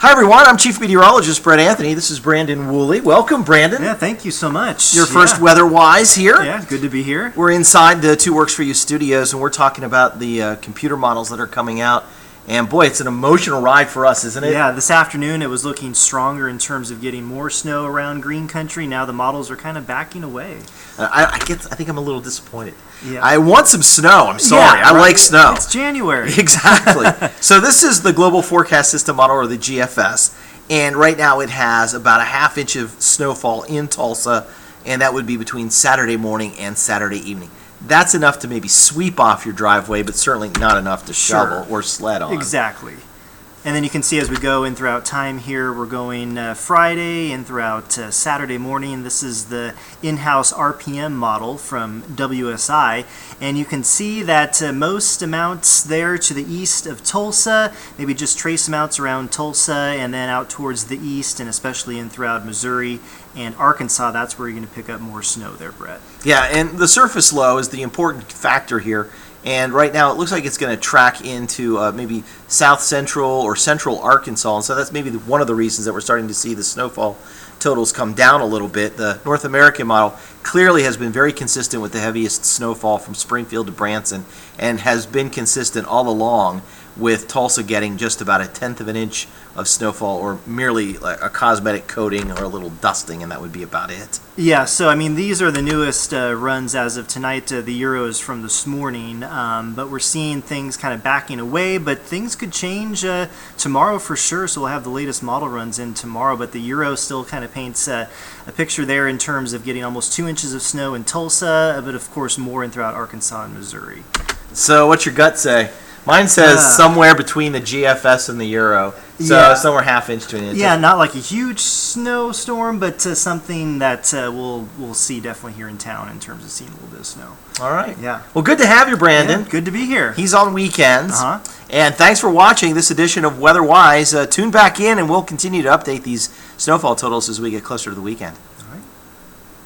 Hi everyone, I'm Chief Meteorologist Brett Anthony. This is Brandon Woolley. Welcome, Brandon. Yeah, thank you so much. Your first Weather-Wise here. Yeah, good to be here. We're inside the Two Works For You studios, and we're talking about the computer models that are coming out. And boy, it's an emotional ride for us, isn't it? Yeah, this afternoon it was looking stronger in terms of getting more snow around green country. Now the models are kind of backing away. I think I'm a little disappointed. Yeah. I want some snow. I'm sorry. Yeah, I like snow. It's January. Exactly. So this is the Global Forecast System model, or the GFS. And right now it has about a half inch of snowfall in Tulsa, and that would be between Saturday morning and Saturday evening. That's enough to maybe sweep off your driveway, but certainly not enough to shovel or sled on. Exactly. And then you can see as we go in throughout time here, we're going Friday and throughout Saturday morning. This is the in-house RPM model from WSI. And you can see that most amounts there to the east of Tulsa, maybe just trace amounts around Tulsa, and then out towards the east, and especially in throughout Missouri and Arkansas. That's where you're going to pick up more snow there, Brett. Yeah, and the surface low is the important factor here. And right now it looks like it's going to track into maybe south central or central Arkansas. And so that's maybe one of the reasons that we're starting to see the snowfall totals come down a little bit. The North American model clearly has been very consistent with the heaviest snowfall from Springfield to Branson, and has been consistent all along, with Tulsa getting just about 1/10 of an inch of snowfall, or merely like a cosmetic coating or a little dusting, and that would be about it. Yeah, so I mean, these are the newest runs as of tonight, the Euros from this morning, but we're seeing things kind of backing away, but things could change tomorrow for sure, so we'll have the latest model runs in tomorrow, but the Euro still kind of paints a picture there in terms of getting almost 2 inches of snow in Tulsa, but of course more in throughout Arkansas and Missouri. So what's your gut say? Mine says somewhere between the GFS and the Euro. So yeah. Somewhere half inch to an inch. Yeah, not like a huge snowstorm, but something that we'll see definitely here in town in terms of seeing a little bit of snow. All right. Yeah. Well, good to have you, Brandon. Yeah, good to be here. He's on weekends. Uh-huh. And thanks for watching this edition of Weather-Wise. Tune back in, and we'll continue to update these snowfall totals as we get closer to the weekend.